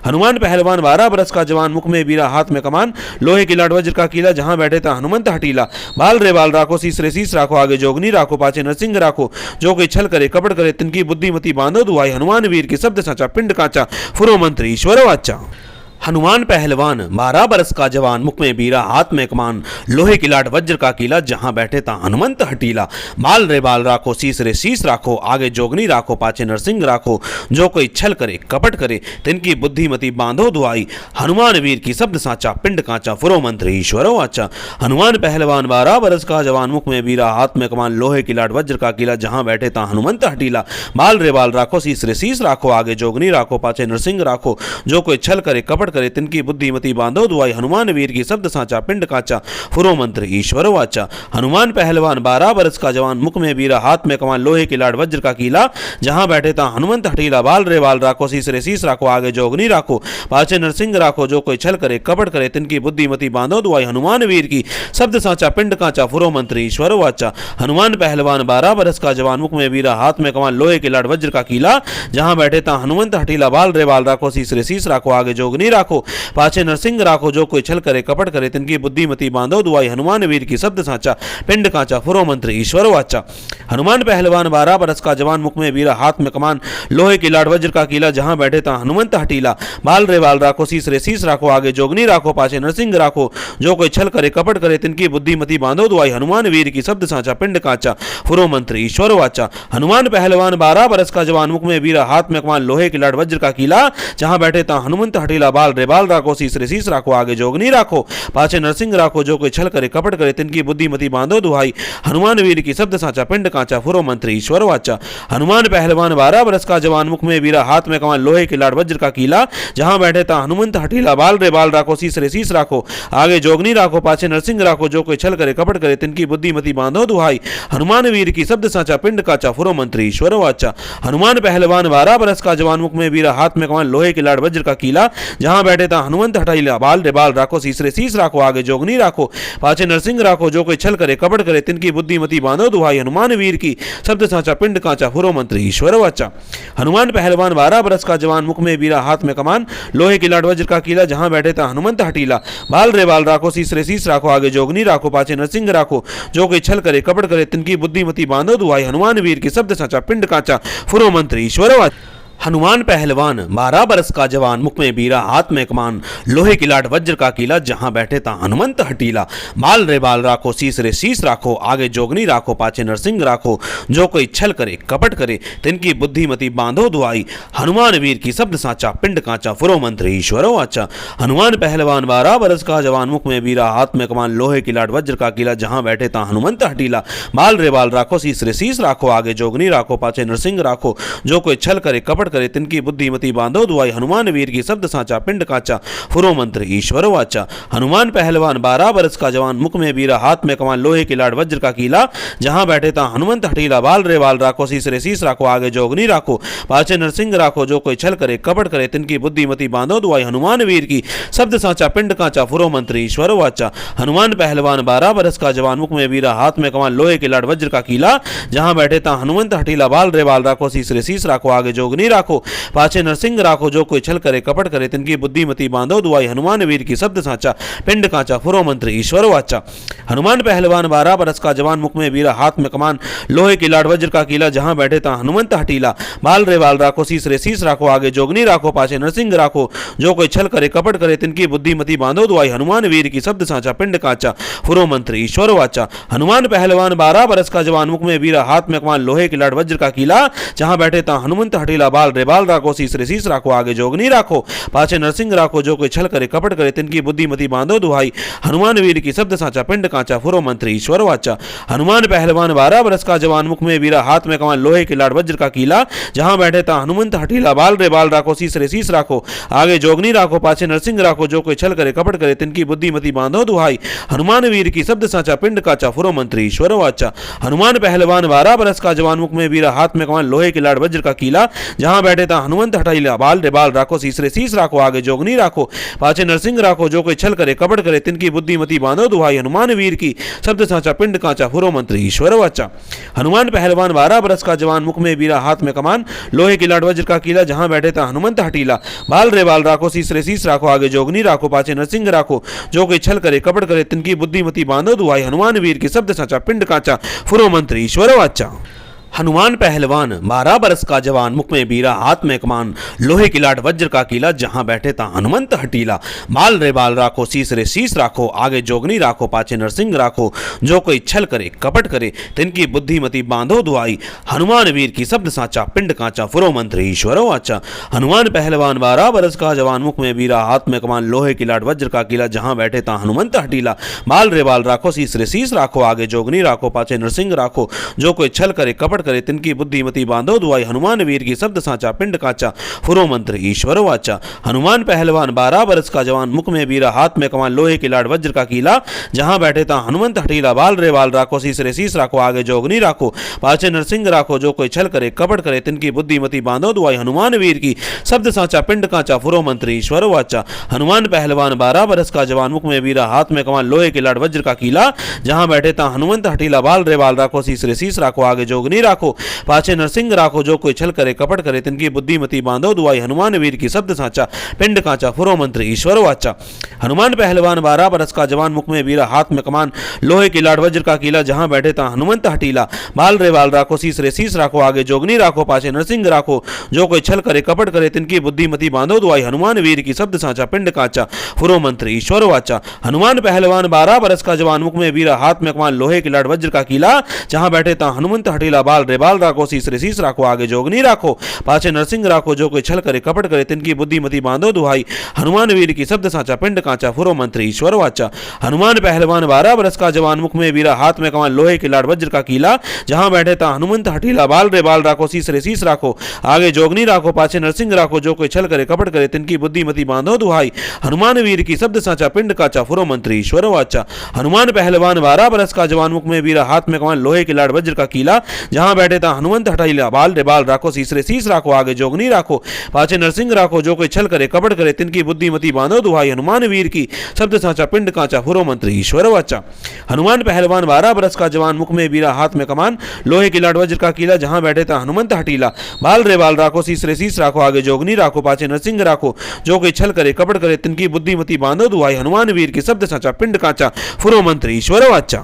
हनुमान पहलवान 12 बरस का जवान मुख में वीरा हाथ में कमान लोहे की लाड वज्र का कीला जहां बैठे ता हनुमंत हठीला बाल रे बाल राखो शीस रे शीस राखो आगे जोगनी राखो पाछे नरसिंह राखो जो कोई छल करे कपट करे तिनकी बुद्धिमति बांधो दुआई हनुमान वीर की शब्द साचा पिंड काचा फुरो मंत्र ईश्वर वाचा। हनुमान पहलवान 12 बरस का जवान मुख में वीरा हाथ में कमान लोहे की लाड वज्र का कीला जहां बैठे ता हनुमंत हठीला बाल रे बाल राखो शीस रे शीस राखो आगे जोगनी राखो पाछे नरसिंह राखो जो कोई छल करे कपट करे तिनकी बुद्धिमति बांधो दुआई हनुमान वीर की शब्द साचा पिंड काचा फुरो मंत्र ईश्वर वाचा। हनुमान पहलवान 12 बरस का जवान मुख में वीरा हाथ में कमान लोहे की लाड वज्र का कीला जहां बैठे ता हनुमंत हठीला बाल रे बाल राखो शीस रे शीस राखो आगे जोगनी राखो पाछे नरसिंह राखो जो कोई छल करे कपट करे तिनकी बुद्धिमति बांधो दुआई हनुमान वीर की शब्द साचा पिंड काचा फुरो मंत्र ईश्वर वाचा। हनुमान पहलवान 12 बरस का जवान मुख में वीरा हाथ में कमान लोहे की लाड वज्र का कीला जहां बैठे ता हनुमंत हठीला बाल रे बाल राखो शीस रे शीस राखो आगे जोगनी राखो पाछे नरसिंह राखो जो कोई छल करे कपट करे तिनकी बुद्धिमति बांधो दुआई हनुमान वीर की शब्द साचा पिंड काचा फुरो मंत्र ईश्वर वाचा। हनुमान पहलवान 12 बरस का जवान मुख में वीरा हाथ में कमान लोहे की लाड वज्र का कीला जहां बैठे ता हनुमंत हठीला बाल रे बाल राखो शीस रे शीस राखो आगे जोगनी राखो पाछे नरसिंह राखो जो कोई छल करे कपट करे तिनकी बुद्धिमति बांधो दुआई हनुमान वीर की शब्द साचा पिंड काचा फुरो मंत्र ईश्वर वाचा। हनुमान पहलवान 12 बरस का जवान मुख में वीरा हाथ में कमान लोहे की लाड वज्र का कीला जहां बैठे ता हनुमंत हठीला बाल रे बाल राखो शीस रे शीस राखो आगे जोगनी राखो पाछे नरसिंह राखो जो कोई छल करे कपट करे तिनकी बुद्धिमति बांधो दुआई हनुमान वीर की शब्द साचा पिंड काचा फुरो मंत्र ईश्वर वाचा। हनुमान पहलवान 12 बरस का जवान मुख में वीरा हाथ में कमान लोहे की लाड वज्र का कीला जहां बैठे ता हनुमंत हठीला बाल रे बाल राखो शीस रे शीस राखो आगे जोगनी राखो पाछे नरसिंह राखो जो कोई छल करे कपट करे तिनकी बुद्धिमति बांधो दुहाई हनुमान वीर की शब्द साचा पिंड काचा फुरो मंत्र ईश्वर वाचा। हनुमान पहलवान 12 बरस का जवान मुख में वीरा हाथ में कमान लोहे की लाड वज्र का कीला जहां बैठे ता हनुमंत हठीला बाल रे बाल राखो शीस रे शीस राखो आगे जोगनी राखो पाछे नरसिंह राखो जो कोई छल करे कपट करे तिनकी बुद्धिमति बांधो दुहाई हनुमान वीर की शब्द साचा पिंड काचा फुरो मंत्र ईश्वर वाचा। हनुमान पहलवान 12 बरस का जवान मुख में वीरा हाथ में कमान लोहे की लाड वज्र का कीला जहां बैठे ता हनुमंत हठीला बाल रे बाल राखो शीस रे शीस राखो आगे जोगनी राखो पाछे नरसिंह राखो जो कोई छल करे कपट करे तिनकी बुद्धिमति बांधो दुहाई हनुमान वीर की शब्द साचा पिंड काचा फुरो मंत्र ईश्वर वाचा। हनुमान पहलवान 12 बरस का जवान मुख में वीरा हाथ में कमान लोहे की लाड वज्र का कीला जहां बैठे ता हनुमंत हठीला बाल रे बाल राखो शीस रे शीस राखो आगे जोगनी राखो पाछे नरसिंह राखो जो कोई छल करे कपट करे तिनकी बुद्धिमति बांधो दुहाई हनुमान वीर की शब्द साचा पिंड काचा फुरो मंत्र ईश्वर वाचा। हनुमान पहलवान 12 बरस का जवान मुख में वीरा हाथ में कमान लोहे की लाड वज्र का कीला जहां बैठे ता हनुमंत हठीला बाल रे बाल राखो शीस रे शीस राखो आगे जोगनी राखो पाछे नरसिंह राखो जो कोई छल करे कपट करे तिनकी बुद्धिमति बांधो दुआई हनुमान वीर की शब्द साचा पिंड काचा फुरो मंत्र ईश्वर वाचा। हनुमान पहलवान 12 बरस का जवान मुख में वीरा हाथ में कमान लोहे की लाड वज्र का कीला जहां बैठे ता हनुमंत हठीला बाल रे बाल राखो शीस रे शीस राखो आगे जोगनी राखो पाछे नरसिंह राखो जो कोई छल करे कपट कपट करे तिनकी बुद्धिमति बांधो दुआई हनुमान वीर की शब्द साचा पिंड काचा फुरो मंत्र ईश्वर वाचा। हनुमान पहलवान 12 बरस का जवान मुख में वीरा हाथ में कमान लोहे की लाड वज्र का कीला जहां बैठे ता हनुमंत हठीला बाल रे बाल राखो शीस रे शीस राखो आगे जोगनी राखो पाछे नरसिंह राखो जो कोई छल करे कपट करे तिनकी बुद्धिमति बांधो दुआई हनुमान वीर की शब्द साचा पिंड काचा फुरो मंत्र ईश्वर वाचा। हनुमान पहलवान 12 बरस का जवान मुख में वीरा हाथ में कमान लोहे की लाड वज्र का कीला जहां बैठे ता हनुमंत हठीला बाल रे बाल राखो शीस रे शीस राखो आगे जोगनी राखो पाछे नरसिंह राखो जो कोई छल करे कपट करे तिनकी बुद्धिमति बांधो दुआई हनुमान वीर की शब्द साचा पिंड काचा फुरो मंत्र ईश्वर वाचा। हनुमान पहलवान 12 बरस का जवान मुख में वीरा हाथ में कमान लोहे की लाड वज्र का कीला जहां बैठे ता हनुमंत हठीला बाल रे बाल राखो शीस रे शीस राखो आगे जोगनी राखो पाछे नरसिंह राखो जो कोई छल करे कपट करे तिनकी बुद्धिमति बांधो दुआई हनुमान वीर की शब्द साचा पिंड काचा फुरो मंत्र ईश्वर वाचा। हनुमान पहलवान 12 बरस का जवान मुख में वीरा हाथ में कमान लोहे की लाड वज्र का कीला जहां बैठे ता हनुमंत हठीला बाल रे बाल राखो शीस रे शीस राखो आगे जोगनी राखो पाछे नरसिंह राखो जो कोई छल करे कपट करे तिनकी बुद्धिमति बांधो दुहाई हनुमान वीर की शब्द साचा पिंड काचा फुरो मंत्र ईश्वर वाचा। हनुमान पहलवान 12 बरस का जवान मुख में वीरा हाथ में कमान लोहे की लाड वज्र का कीला जहां बैठे ता हनुमंत हठीला बाल रे बाल राखो शीस रे शीस राखो आगे जोगनी राखो पाछे नरसिंह राखो जो कोई छल करे कपट करे तिनकी बुद्धिमति बांधो दुहाई हनुमान वीर की शब्द साचा पिंड काचा फुरो मंत्र ईश्वर वाचा। हनुमान पहलवान 12 बरस का जवान मुख में वीरा हाथ में कमान लोहे की लाड वज्र का कीला जहां बैठे ता हनुमंत हठीला बाल रे बाल राखो शीस रे शीस राखो आगे जोगनी राखो पाछे नरसिंह राखो जो कोई छल करे कपट करे तिनकी बुद्धिमति बांधो दुहाई हनुमान वीर की शब्द साचा पिंड काचा फुरो मंत्र ईश्वर वाचा। हनुमान पहलवान 12 बरस का जवान मुख में वीरा हाथ में कमान लोहे की लाड वज्र का कीला जहां बैठे ता हनुमंत हठीला बाल रे बाल राखो शीस रे शीस राखो आगे जोगनी राखो पाछे नरसिंह राखो जो कोई छल करे कपट करे तिनकी बुद्धिमति बांधो दुहाई हनुमान वीर की शब्द साचा पिंड काचा फुरो मंत्र ईश्वर वाचा। हनुमान पहलवान 12 बरस का जवान मुख में वीरा हाथ में कमान लोहे की लाड वज्र का कीला जहां बैठे ता हनुमंत हठीला बाल रे बाल राखो शीस रे शीस राखो आगे जोगनी राखो पाछे नरसिंह राखो जो कोई छल करे कपट करे तिनकी बुद्धिमति बांधो दुआई हनुमान वीर की शब्द साचा पिंड काचा फुरो मंत्र ईश्वर वाचा। हनुमान पहलवान 12 बरस का जवान मुख में वीरा हाथ में कमान लोहे की लाड वज्र का कीला जहां बैठे ता हनुमंत हठीला बाल रे बाल राखो शीस रे शीस राखो आगे जोगनी राखो पाछे नरसिंह राखो जो कोई छल करे कपट करे तिनकी बुद्धिमति बांधो दुआई हनुमान वीर की शब्द साचा पिंड काचा फुरो मंत्र ईश्वर वाचा। हनुमान पहलवान 12 बरस का जवान मुख में वीरा हाथ में कमान लोहे की लाड वज्र का कीला जहां बैठे ता हनुमंत हठीला बाल रे बाल राखो शीस रे शीस राखो आगे जोगनी राखो पाछे नरसिंह राखो जो कोई छल करे कपट करे तिनकी बुद्धिमति बांधो दुआई हनुमान वीर की शब्द साचा पिंड काचा फुरो मंत्र ईश्वर वाचा। हनुमान पहलवान 12 बरस का जवान मुख में वीरा हाथ में कमान लोहे की लाड वज्र का कीला जहां बैठे ता हनुमंत हठीला बाल रे बाल राखो शीस रे शीस राखो आगे जोगनी राखो पाछे नरसिंह राखो जो कोई छल करे कपट करे तिनकी बुद्धिमति बांधो दुआई हनुमान वीर की शब्द साचा पिंड काचा फुरो मंत्र ईश्वर वाचा। हनुमान पहलवान 12 बरस का जवान मुख में वीरा हाथ में कमान लोहे की लाड वज्र का कीला जहां बैठे ता हनुमंत हठीला बाल रे बाल राखो शीस रे शीस राखो आगे जोगनी राखो पाछे नरसिंह राखो जो कोई छल करे कपट करे तिनकी बुद्धिमति बांधो दुआई हनुमान वीर की शब्द साचा पिंड काचा फुरो मंत्र ईश्वर वाचा। हनुमान पहलवान 12 बरस का जवान मुख में वीरा हाथ में कमान लोहे की लाड वज्र का कीला जहां बैठे ता हनुमंत हठीला बाल रे बाल राखो शीस रे शीस राखो आगे जोगनी राखो पाछे नरसिंह राखो जो कोई छल करे कपट करे तिनकी बुद्धिमति बांधो दुहाई हनुमान वीर की शब्द साचा पिंड काचा फुरो मंत्र ईश्वर वाचा। हनुमान पहलवान 12 बरस का जवान मुख में वीरा हाथ में कमान लोहे की लाड वज्र का कीला जहां बैठे ता हनुमंत हठीला बाल रे बाल राखो शीस रे शीस राखो आगे जोगनी राखो पाछे नरसिंह राखो जो कोई छल करे कपट करे तिनकी बुद्धिमति बांधो दुहाई हनुमान वीर की शब्द साचा पिंड काचा फुरो मंत्र ईश्वर वाचा। हनुमान पहलवान 12 बरस का जवान मुख में वीरा हाथ में कमान लोहे की लाड वज्र का कीला जहां बैठे ता हनुमंत हठीला बाल रे बाल राखो शीस रे शीस राखो आगे जोगनी राखो पाछे नरसिंह राखो जो कोई छल करे कपट करे तिनकी बुद्धिमति बांधो दुहाई हनुमान वीर की शब्द साचा पिंड काचा फुरो मंत्र ईश्वर वाचा। हनुमान पहलवान 12 बरस का जवान मुख में वीरा हाथ में कमान लोहे की लाड वज्र का कीला जहां बैठे ता हनुमंत हठीला बाल रे बाल राखो शीस रे शीस राखो आगे जोगनी राखो पाछे नरसिंह राखो जो कोई छल करे कपट करे तिनकी बुद्धिमति बांधो दुहाई हनुमान वीर की शब्द साचा पिंड काचा फुरो मंत्र ईश्वर वाचा।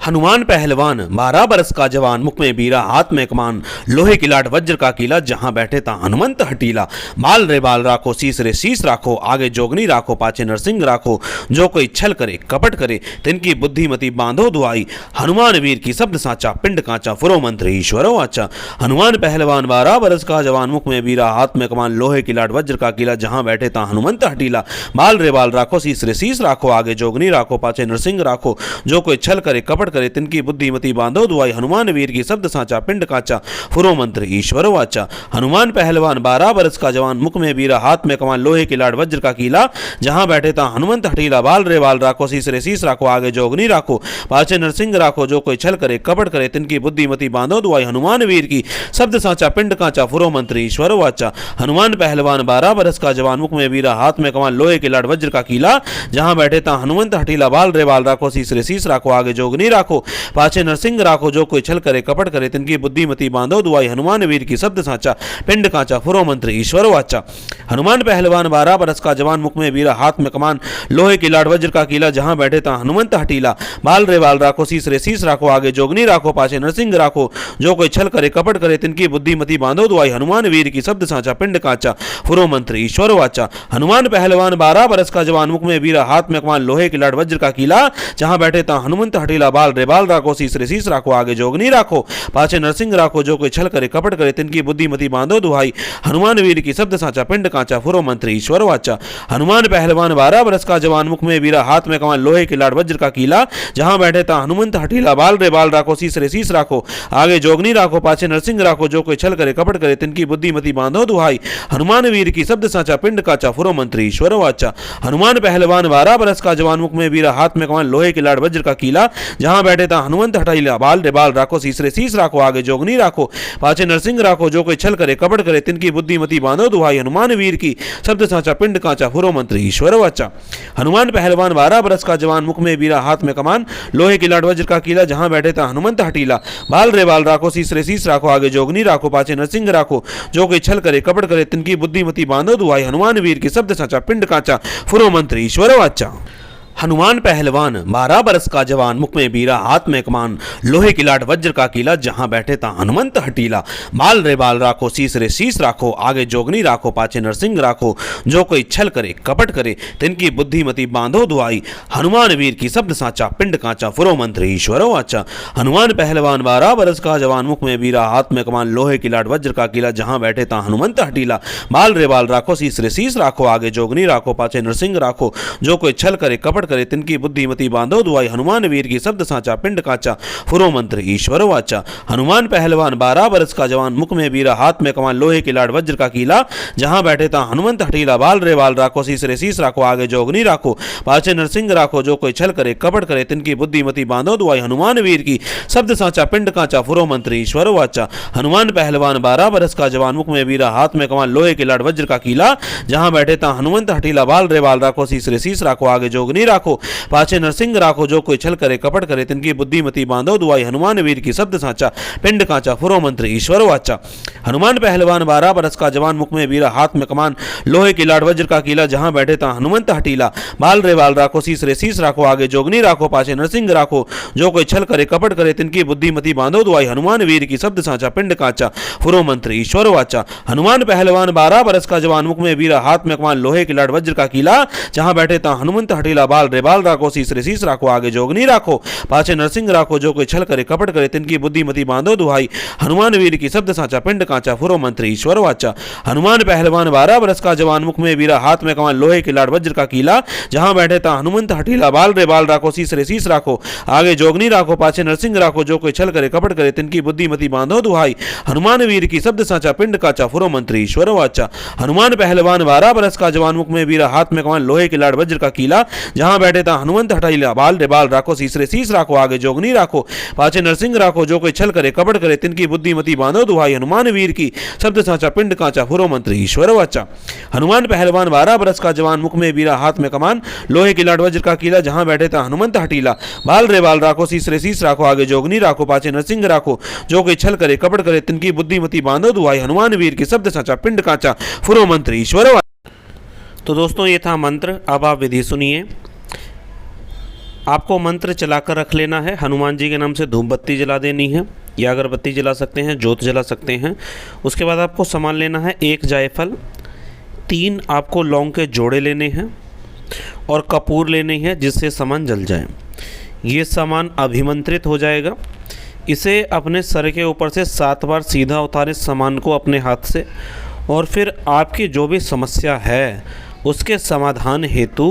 हनुमान पहलवान 12 बरस का जवान मुख में वीरा हाथ में कमान लोहे की लाड वज्र का कीला जहां बैठे ता हनुमंत हठीला बाल रे बाल राखो शीस रे शीस राखो आगे जोगनी राखो पाछे नरसिंह राखो जो कोई छल करे कपट करे तिनकी बुद्धिमति बांधो दुआई हनुमान वीर की शब्द साचा पिंड काचा फुरो मंत्र ईश्वर वाचा। हनुमान पहलवान 12 बरस का जवान मुख में वीरा हाथ में कमान लोहे की लाड वज्र का कीला जहां बैठे ता हनुमंत हठीला बाल रे बाल राखो शीस रे शीस राखो आगे जोगनी राखो पाछे नरसिंह राखो जो कोई छल करे कपट कपट करे तिनकी बुद्धिमति बांधो दुआई हनुमान वीर की शब्द साचा पिंड काचा फुरो मंत्र ईश्वर वाचा। हनुमान पहलवान 12 बरस का जवान मुख में वीरा हाथ में कमान लोहे की लाड वज्र का कीला जहां बैठे ता हनुमंत हठीला बाल रे बाल राखो शीस रे शीस राखो आगे जोगनी राखो पाछे नरसिंह राखो जो कोई छल करे कपट करे तिनकी बुद्धिमति बांधो दुआई हनुमान वीर की शब्द साचा पिंड काचा फुरो मंत्र ईश्वर वाचा। हनुमान पहलवान 12 बरस का जवान मुख में वीरा हाथ में कमान लोहे की लाड वज्र का कीला जहां बैठे ता हनुमंत हठीला बाल रे बाल राखो शीस रे शीस राखो आगे जोगनी राखो पाछे नरसिंह राखो जो कोई छल करे कपट करे तिनकी बुद्धिमति बांधो दुआई हनुमान वीर की शब्द साचा पिंड काचा फुरो मंत्र ईश्वर वाचा। हनुमान पहलवान 12 बरस का जवान मुख में वीरा हाथ में कमान लोहे की लाड वज्र का कीला जहां बैठे ता हनुमंत हठीला बाल रे बाल राखो शीस रे शीस राखो आगे जोगनी राखो पाछे नरसिंह राखो जो कोई छल करे कपट करे तिनकी बुद्धिमति बांधो दुआई हनुमान वीर की शब्द साचा पिंड काचा फुरो मंत्र ईश्वर वाचा। हनुमान पहलवान 12 बरस का जवान मुख में वीरा हाथ में कमान लोहे की लाड वज्र का कीला जहां बैठे ता हनुमंत हठीला बाल रे बाल राखो शीस रे शीस राखो आगे जोगनी राखो पाछे नरसिंह राखो जो कोई छल करे कपट करे तिनकी बुद्धिमति बांधो दुहाई हनुमान वीर की शब्द साचा पिंड काचा फुरो मंत्र ईश्वर वाचा। हनुमान पहलवान 12 बरस का जवान मुख में वीरा हाथ में कमान लोहे की लाड वज्र का कीला जहां बैठे ता हनुमंत हठीला बाल रे बाल राखो शीस रे शीस राखो आगे जोगनी राखो पाछे नरसिंह राखो जो कोई छल करे कपट करे तिनकी बुद्धिमति बांधो दुहाई हनुमान वीर की शब्द साचा पिंड काचा फुरो मंत्र ईश्वर वाचा। हनुमान पहलवान 12 बरस का जवान मुख में वीरा हाथ में कमान लोहे की लाड वज्र का कीला जहां बैठे ता हनुमंत हठीला बाल रे बाल राखो शीस रे शीस राखो आगे जोगनी राखो पाछे नरसिंह राखो जो कोई छल करे कपट करे तिनकी बुद्धिमति बांधो दुहाई हनुमान वीर की शब्द साचा पिंड काचा फुरो मंत्र ईश्वर वाचा। हनुमान पहलवान 12 बरस का जवान मुख में वीरा हाथ में कमान लोहे की लाड वज्र का कीला जहां बैठे ता हनुमंत हठीला बाल रे बाल राखो शीस रे शीस राखो आगे जोगनी राखो पाछे नरसिंह राखो जो कोई छल करे कपट करे तिनकी बुद्धिमति बांधो दुहाई हनुमान वीर की शब्द साचा पिंड काचा फुरो मंत्र ईश्वर वाचा। हनुमान पहलवान 12 बरस का जवान मुख में वीरा हाथ में कमान लोहे की लाड वज्र का कीला जहां बैठे ता हनुमंत हठीला बाल रे बाल राखो शीस रे शीस राखो आगे जोगनी राखो पाछे नरसिंह राखो जो कोई छल करे कपट करे तिनकी बुद्धिमति बांधो दुआई हनुमान वीर की शब्द साचा पिंड काचा फुरो मंत्र ईश्वर वाचा। हनुमान पहलवान 12 बरस का जवान मुख में वीरा हाथ में कमान लोहे की लाड वज्र का कीला जहां बैठे ता हनुमंत हठीला बाल रे बाल राखो शीस रे शीस राखो आगे जोगनी राखो पाछे नरसिंह राखो जो कोई छल करे कपट करे तिनकी बुद्धिमति बांधो दुआई हनुमान वीर की शब्द साचा पिंड काचा फुरो मंत्र ईश्वर वाचा। हनुमान पहलवान 12 बरस का जवान मुख में वीरा हाथ में कमान लोहे की लाड वज्र का कीला जहां बैठे ता हनुमंत हठीला बाल रे बाल राखो शीस रे शीस राखो आगे जोगनी राखो पाछे नरसिंह राखो जो कोई छल करे कपट करे तिनकी बुद्धिमति बांधो दुआई हनुमान वीर की शब्द साचा पिंड काचा फुरो मंत्र ईश्वर वाचा। हनुमान पहलवान 12 बरस का जवान मुख में वीरा हाथ में कमान लोहे की लाड वज्र का कीला जहां बैठे ता हनुमंत हठीला बाल रे बाल राखो शीस रे शीस राखो आगे जोगनी राखो पाछे नरसिंह राखो जो कोई छल करे कपट करे तिनकी बुद्धिमति बांधो दुआई हनुमान वीर की शब्द साचा पिंड काचा फुरो मंत्र ईश्वर वाचा। हनुमान पहलवान 12 बरस का जवान मुख में वीरा हाथ में कमान लोहे की लाड वज्र का कीला जहां बैठे ता हनुमंत हठीला बाल रे बाल राखो शीस रे शीस राखो आगे जोगनी राखो पाछे नरसिंह राखो जो कोई छल करे कपट करे तिनकी बुद्धिमति बांधो दुआई हनुमान वीर की शब्द साचा पिंड काचा फुरो मंत्र ईश्वर वाचा। हनुमान पहलवान 12 बरस का जवान मुख में वीरा हाथ में कमान लोहे की लाड वज्र का कीला जहां बैठे ता हनुमंत हठीला बाल रे बाल राखो शीस रे शीस राखो आगे जोगनी राखो पाछे नरसिंह राखो जो कोई छल करे कपट करे तिनकी बुद्धिमति बांधो दुहाई हनुमान वीर की शब्द साचा पिंड काचा फुरो मंत्र ईश्वर वाचा। हनुमान पहलवान 12 बरस का जवान मुख में वीरा हाथ में कमान लोहे की लाड वज्र का कीला जहां बैठे ता हनुमंत हठीला बाल रे बाल राखो शीस रे शीस राखो आगे जोगनी राखो पाछे नरसिंह राखो जो कोई छल करे कपट करे तिनकी बुद्धिमति बांधो दुहाई हनुमान वीर की शब्द साचा पिंड काचा फुरो मंत्र ईश्वर वाचा। हनुमान पहलवान 12 बरस का जवान मुख में वीरा हाथ में कमान लोहे की लाड वज्र का कीला जहां बैठे ता हनुमंत हठीला बाल रे बाल राखो शीस रे शीस राखो आगे जोगनी राखो पाछे नरसिंह राखो जो कोई छल करे कपट करे तिनकी बुद्धिमति बांधो दुहाई हनुमान वीर की शब्द साचा पिंड काचा फुरो मंत्र ईश्वर वाचा। हनुमान पहलवान 12 बरस का जवान मुख में वीरा हाथ में कमान लोहे की लाड वज्र का कीला जहां बैठे ता हनुमंत हठीला बाल रे बाल राखो शीस रे शीस राखो आगे जोगनी राखो पाछे नरसिंह राखो जो कोई छल करे कपट करे तिनकी बुद्धिमति बांधो दुहाई हनुमान वीर की शब्द साचा पिंड काचा फुरो मंत्र ईश्वर वाचा। तो दोस्तों ये था मंत्र। अब आप विधि सुनिए। आपको मंत्र चलाकर रख लेना है। हनुमान जी के नाम से धूप बत्ती जला देनी है या अगरबत्ती जला सकते हैं, जोत जला सकते हैं। उसके बाद आपको सामान लेना है 1 जायफल, 3 आपको लौंग के जोड़े लेने हैं और कपूर लेनी है जिससे सामान जल जाए। ये सामान अभिमंत्रित हो जाएगा। इसे अपने सर के ऊपर से 7 बार सीधा उतारें सामान को अपने हाथ से और फिर आपकी जो भी समस्या है उसके समाधान हेतु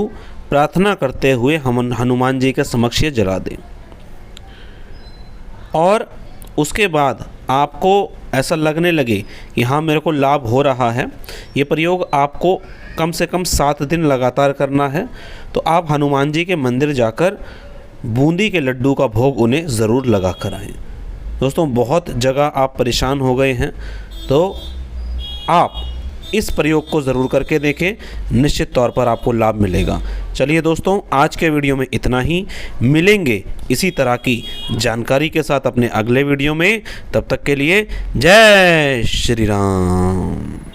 प्रार्थना करते हुए हम हनुमान जी के समक्ष ये जला दें। और उसके बाद आपको ऐसा लगने लगे कि हाँ मेरे को लाभ हो रहा है, ये प्रयोग आपको कम से कम 7 दिन लगातार करना है। तो आप हनुमान जी के मंदिर जाकर बूंदी के लड्डू का भोग उन्हें ज़रूर लगा कर आएँ। दोस्तों बहुत जगह आप परेशान हो गए हैं तो आप इस प्रयोग को ज़रूर करके देखें, निश्चित तौर पर आपको लाभ मिलेगा। चलिए दोस्तों, आज के वीडियो में इतना ही। मिलेंगे इसी तरह की जानकारी के साथ अपने अगले वीडियो में। तब तक के लिए जय श्री राम।